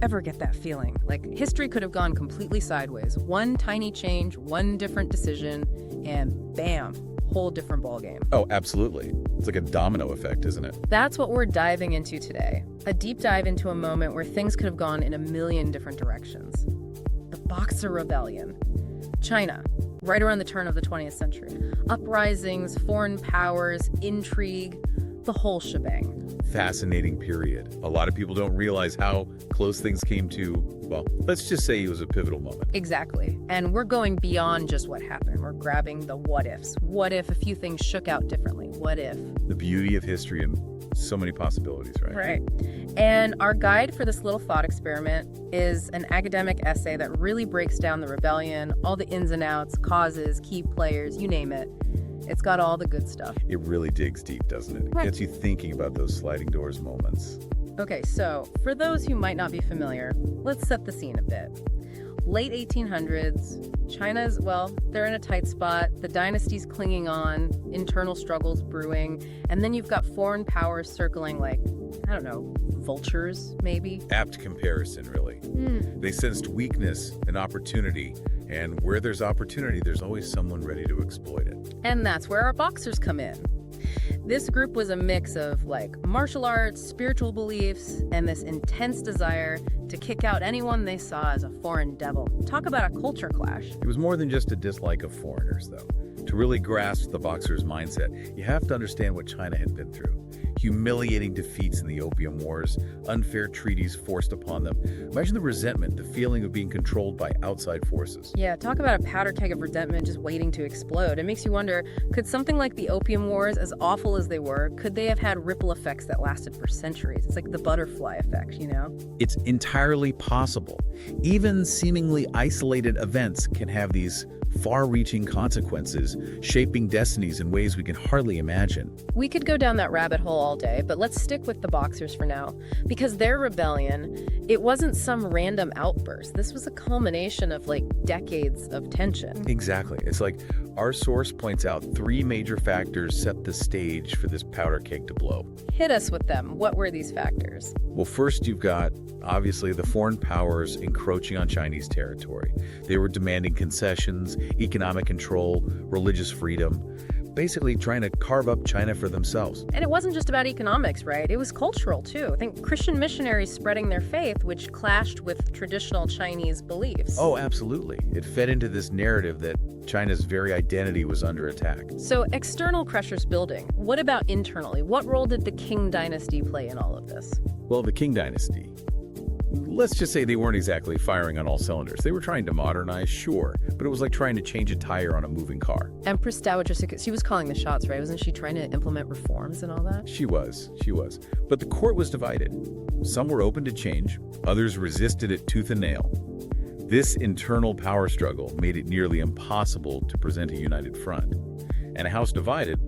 Ever get that feeling? Like history could have gone completely sideways. One tiny change, one different decision, and bam, whole different ballgame. Oh, absolutely. It's like a domino effect, isn't it? That's what we're diving into today. A deep dive into a moment where things could have gone in a million different directions. The Boxer Rebellion. China, right around the turn of the 20th century. Uprisings, foreign powers, intrigue, the whole shebang. Fascinating period. A lot of people don't realize how close things came to, well, let's just say it was a pivotal moment. Exactly. And we're going beyond just what happened. We're grabbing the what ifs. What if a few things shook out differently? What if? The beauty of history and so many possibilities, right? Right. And our guide for this little thought experiment is an academic essay that really breaks down the rebellion, all the ins and outs, causes, key players, you name it. It's got all the good stuff. It really digs deep, doesn't it? It Right. gets you thinking about those sliding doors moments. Okay, so for those who might not be familiar, let's set the scene a bit. Late 1800s, China's, well, they're in a tight spot. The dynasty's clinging on, internal struggles brewing, and then you've got foreign powers circling like, I don't know, vultures, maybe? Apt comparison, really. They sensed weakness and opportunity, and where there's opportunity, there's always someone ready to exploit it. And that's where our boxers come in. This group was a mix of like martial arts, spiritual beliefs, and this intense desire to kick out anyone they saw as a foreign devil. Talk about a culture clash. It was more than just a dislike of foreigners, though. To really grasp the Boxers' mindset, you have to understand what China had been through. Humiliating defeats in the Opium Wars, unfair treaties forced upon them. Imagine the resentment, the feeling of being controlled by outside forces. Yeah, talk about a powder keg of resentment just waiting to explode. It makes you wonder, could something like the Opium Wars, as awful as they were, could they have had ripple effects that lasted for centuries? It's like the butterfly effect, you know? It's entirely possible. Even seemingly isolated events can have these far-reaching consequences, shaping destinies in ways we can hardly imagine. We could go down that rabbit hole all day, but let's stick with the Boxers for now. Because their rebellion, it wasn't some random outburst. This was a culmination of like decades of tension. Exactly. It's like our source points out 3 major factors set the stage for this powder keg to blow. Hit us with them. What were these factors? Well, first you've got, obviously, the foreign powers encroaching on Chinese territory. They were demanding concessions, economic control, religious freedom, basically trying to carve up China for themselves. And it wasn't just about economics, right? It was cultural, too. I think Christian missionaries spreading their faith, which clashed with traditional Chinese beliefs. Oh, absolutely. It fed into this narrative that China's very identity was under attack. So external pressures building. What about internally? What role did the Qing dynasty play in all of this? Well, the Qing dynasty, let's just say they weren't exactly firing on all cylinders. They were trying to modernize, sure, but it was like trying to change a tire on a moving car. Empress Dowager, she was calling the shots, right? Wasn't she trying to implement reforms and all that? She was. But the court was divided. Some were open to change, others resisted it tooth and nail. This internal power struggle made it nearly impossible to present a united front. And a house divided,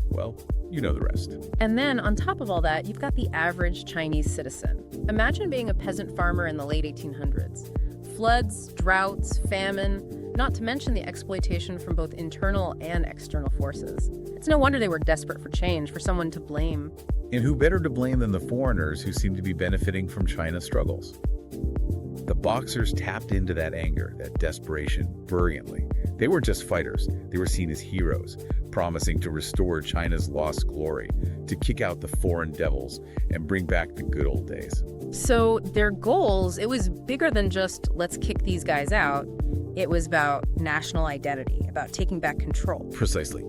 well, you know the rest. And then, on top of all that, you've got the average Chinese citizen. Imagine being a peasant farmer in the late 1800s. Floods, droughts, famine, not to mention the exploitation from both internal and external forces. It's no wonder they were desperate for change, for someone to blame. And who better to blame than the foreigners who seem to be benefiting from China's struggles? The Boxers tapped into that anger, that desperation, brilliantly. They weren't just fighters, they were seen as heroes, promising to restore China's lost glory, to kick out the foreign devils and bring back the good old days. So their goals, it was bigger than just, let's kick these guys out. It was about national identity, about taking back control. Precisely.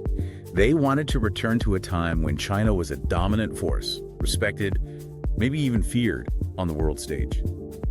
They wanted to return to a time when China was a dominant force, respected, maybe even feared, on the world stage.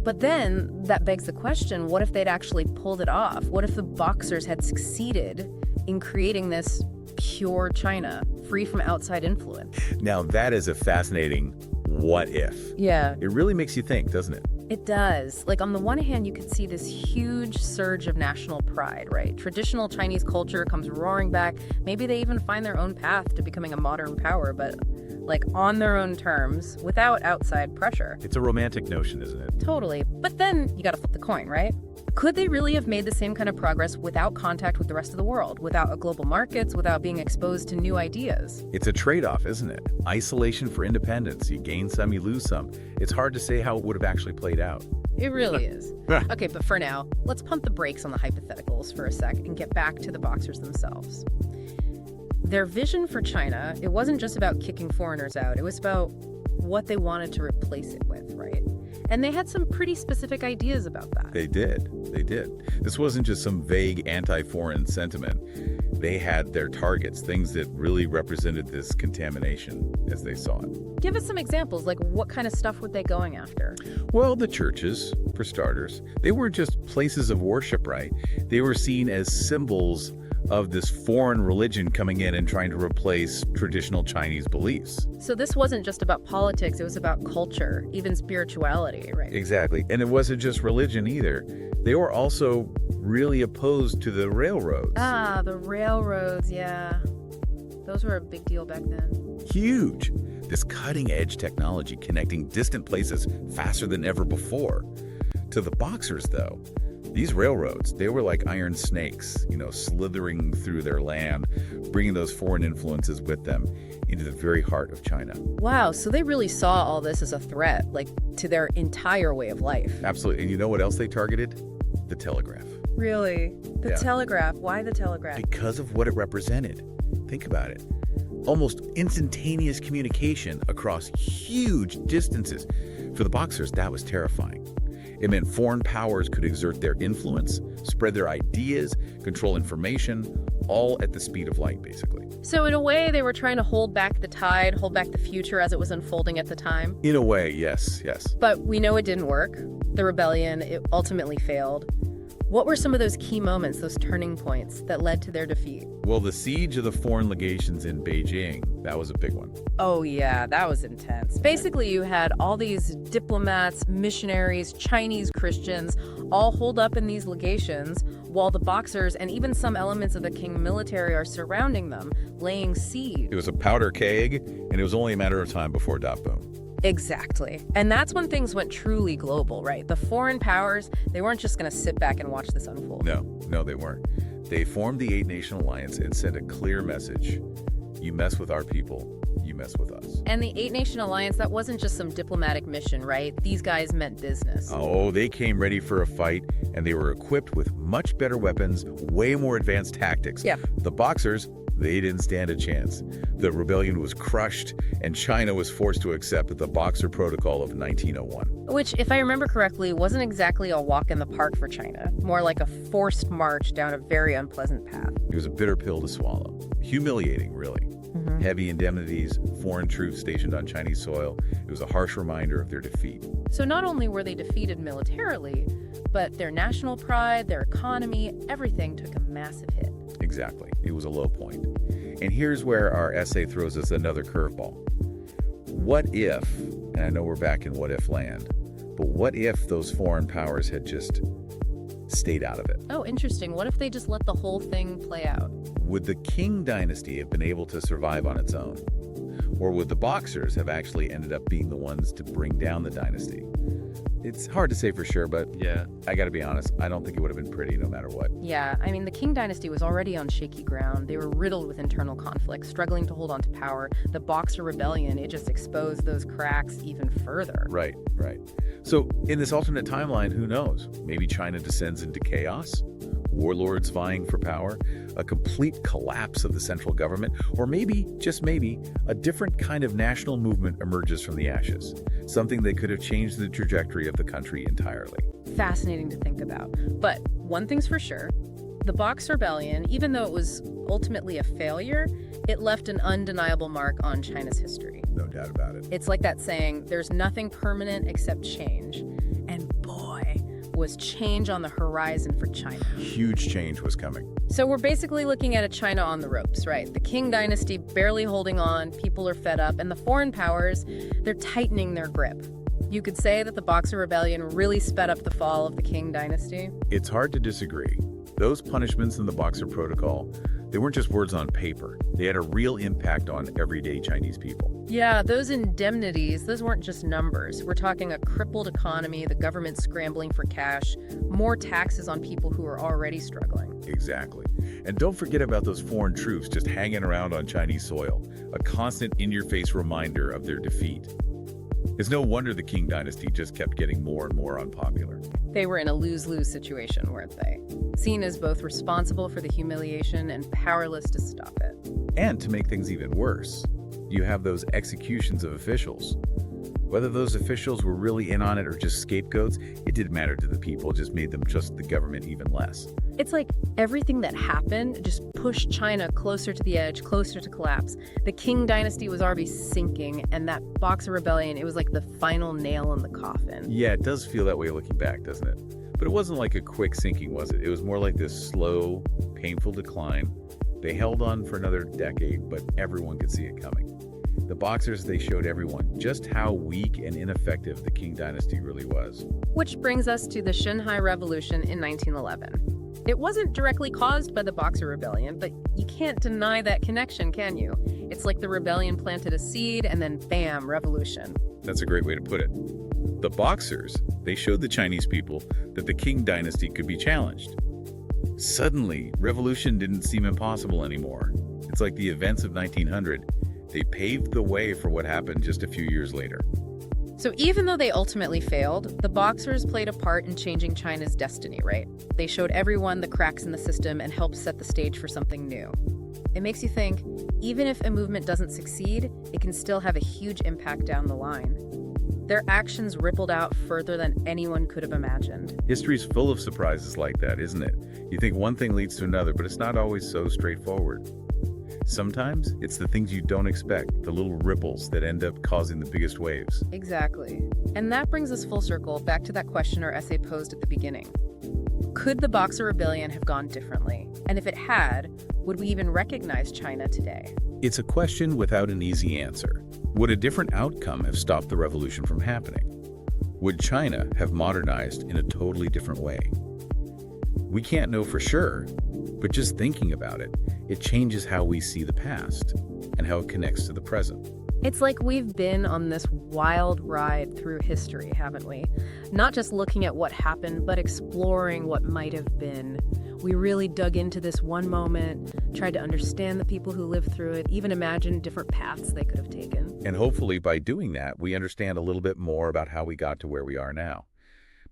But then that begs the question, what if they'd actually pulled it off? What if the Boxers had succeeded in creating this pure China, free from outside influence? Now that is a fascinating what if. Yeah. It really makes you think, doesn't it? It does. Like, on the one hand, you could see this huge surge of national pride, right? Traditional Chinese culture comes roaring back. Maybe they even find their own path to becoming a modern power, but like on their own terms, without outside pressure. It's a romantic notion, isn't it? Totally. But then you gotta flip the coin, right? Could they really have made the same kind of progress without contact with the rest of the world, without global markets, without being exposed to new ideas? It's a trade-off, isn't it? Isolation for independence. You gain some, you lose some. It's hard to say how it would have actually played out. It really is. Okay, but for now, let's pump the brakes on the hypotheticals for a sec and get back to the Boxers themselves. Their vision for China, it wasn't just about kicking foreigners out. It was about what they wanted to replace it with, right? And they had some pretty specific ideas about that. They did. This wasn't just some vague anti-foreign sentiment. They had their targets, things that really represented this contamination as they saw it. Give us some examples, like what kind of stuff were they going after? Well, the churches, for starters, they weren't just places of worship, right? They were seen as symbols of this foreign religion coming in and trying to replace traditional Chinese beliefs. So this wasn't just about politics, it was about culture, even spirituality, right? Exactly. And it wasn't just religion either. They were also really opposed to the railroads. Ah, the railroads, yeah. Those were a big deal back then. Huge. This cutting-edge technology connecting distant places faster than ever before. To the Boxers, though, these railroads, they were like iron snakes, slithering through their land, bringing those foreign influences with them into the very heart of China. Wow, so they really saw all this as a threat, like to their entire way of life. Absolutely. And you know what else they targeted? The telegraph. Really? The telegraph? Why the telegraph? Because of what it represented. Think about it. Almost instantaneous communication across huge distances. For the Boxers, that was terrifying. It meant foreign powers could exert their influence, spread their ideas, control information, all at the speed of light, basically. So in a way, they were trying to hold back the tide, hold back the future as it was unfolding at the time? In a way, yes. But we know it didn't work. The rebellion, it ultimately failed. What were some of those key moments, those turning points that led to their defeat? Well, the siege of the foreign legations in Beijing, that was a big one. Oh yeah, that was intense. Basically, you had all these diplomats, missionaries, Chinese Christians, all holed up in these legations, while the Boxers and even some elements of the Qing military are surrounding them, laying siege. It was a powder keg, and it was only a matter of time before dot boom. Exactly. And that's when things went truly global, right? The foreign powers, they weren't just going to sit back and watch this unfold. No, they weren't. They formed the Eight-Nation Alliance and sent a clear message. You mess with our people, you mess with us. And the Eight-Nation Alliance, that wasn't just some diplomatic mission, right? These guys meant business. Oh, they came ready for a fight, and they were equipped with much better weapons, way more advanced tactics. Yeah. The Boxers, they didn't stand a chance. The rebellion was crushed, and China was forced to accept the Boxer Protocol of 1901. Which, if I remember correctly, wasn't exactly a walk in the park for China. More like a forced march down a very unpleasant path. It was a bitter pill to swallow. Humiliating, really. Heavy indemnities, foreign troops stationed on Chinese soil. It was a harsh reminder of their defeat. So not only were they defeated militarily, but their national pride, their economy, everything took a massive hit. Exactly. It was a low point. And here's where our essay throws us another curveball. What if, and I know we're back in what if land, but what if those foreign powers had just stayed out of it? Oh, interesting. What if they just let the whole thing play out? Would the Qing dynasty have been able to survive on its own? Or would the Boxers have actually ended up being the ones to bring down the dynasty? It's hard to say for sure, but yeah, I gotta be honest, I don't think it would have been pretty no matter what. Yeah, I mean, the Qing dynasty was already on shaky ground. They were riddled with internal conflict, struggling to hold on to power. The Boxer Rebellion, it just exposed those cracks even further. Right. So in this alternate timeline, who knows? Maybe China descends into chaos, warlords vying for power, a complete collapse of the central government, or maybe, just maybe, a different kind of national movement emerges from the ashes, something that could have changed the trajectory of the country entirely. Fascinating to think about. But one thing's for sure, the Boxer Rebellion, even though it was ultimately a failure, it left an undeniable mark on China's history. No doubt about it. It's like that saying, there's nothing permanent except change. And boy, was change on the horizon for China. Huge change was coming. So we're basically looking at a China on the ropes, right? The Qing dynasty barely holding on, people are fed up, and the foreign powers, they're tightening their grip. You could say that the Boxer Rebellion really sped up the fall of the Qing dynasty. It's hard to disagree. Those punishments in the Boxer Protocol, they weren't just words on paper. They had a real impact on everyday Chinese people. Yeah, those indemnities, those weren't just numbers. We're talking a crippled economy, the government scrambling for cash, more taxes on people who are already struggling. Exactly. And don't forget about those foreign troops just hanging around on Chinese soil, a constant in-your-face reminder of their defeat. It's no wonder the Qing dynasty just kept getting more and more unpopular. They were in a lose-lose situation, weren't they? Seen as both responsible for the humiliation and powerless to stop it. And to make things even worse, you have those executions of officials. Whether those officials were really in on it or just scapegoats, it didn't matter to the people, it just made them trust the government even less. It's like everything that happened just pushed China closer to the edge, closer to collapse. The Qing dynasty was already sinking, and that Boxer Rebellion, it was like the final nail in the coffin. Yeah, it does feel that way looking back, doesn't it? But it wasn't like a quick sinking, was it? It was more like this slow, painful decline. They held on for another decade, but everyone could see it coming. The Boxers, they showed everyone just how weak and ineffective the Qing dynasty really was. Which brings us to the Shanghai Revolution in 1911. It wasn't directly caused by the Boxer Rebellion, but you can't deny that connection, can you? It's like the rebellion planted a seed and then bam, revolution. That's a great way to put it. The Boxers, they showed the Chinese people that the Qing dynasty could be challenged. Suddenly, revolution didn't seem impossible anymore. It's like the events of 1900. They paved the way for what happened just a few years later. So even though they ultimately failed, the Boxers played a part in changing China's destiny, right? They showed everyone the cracks in the system and helped set the stage for something new. It makes you think, even if a movement doesn't succeed, it can still have a huge impact down the line. Their actions rippled out further than anyone could have imagined. History's full of surprises like that, isn't it? You think one thing leads to another, but it's not always so straightforward. Sometimes it's the things you don't expect, the little ripples that end up causing the biggest waves. Exactly. And that brings us full circle back to that question our essay posed at the beginning. Could the Boxer Rebellion have gone differently? And if it had, would we even recognize China today? It's a question without an easy answer. Would a different outcome have stopped the revolution from happening? Would China have modernized in a totally different way? We can't know for sure, but just thinking about it, it changes how we see the past and how it connects to the present. It's like we've been on this wild ride through history, haven't we? Not just looking at what happened, but exploring what might have been. We really dug into this one moment, tried to understand the people who lived through it, even imagined different paths they could have taken. And hopefully by doing that, we understand a little bit more about how we got to where we are now.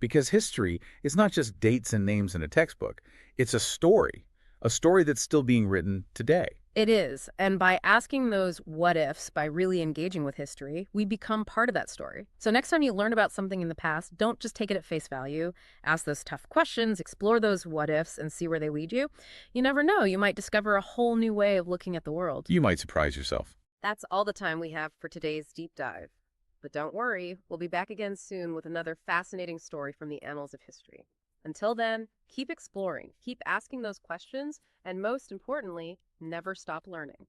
Because history is not just dates and names in a textbook. It's a story that's still being written today. It is, and by asking those what-ifs, by really engaging with history, we become part of that story. So next time you learn about something in the past, don't just take it at face value. Ask those tough questions, explore those what-ifs, and see where they lead you. You never know, you might discover a whole new way of looking at the world. You might surprise yourself. That's all the time we have for today's deep dive. But don't worry, we'll be back again soon with another fascinating story from the annals of history. Until then, keep exploring, keep asking those questions, and most importantly, never stop learning.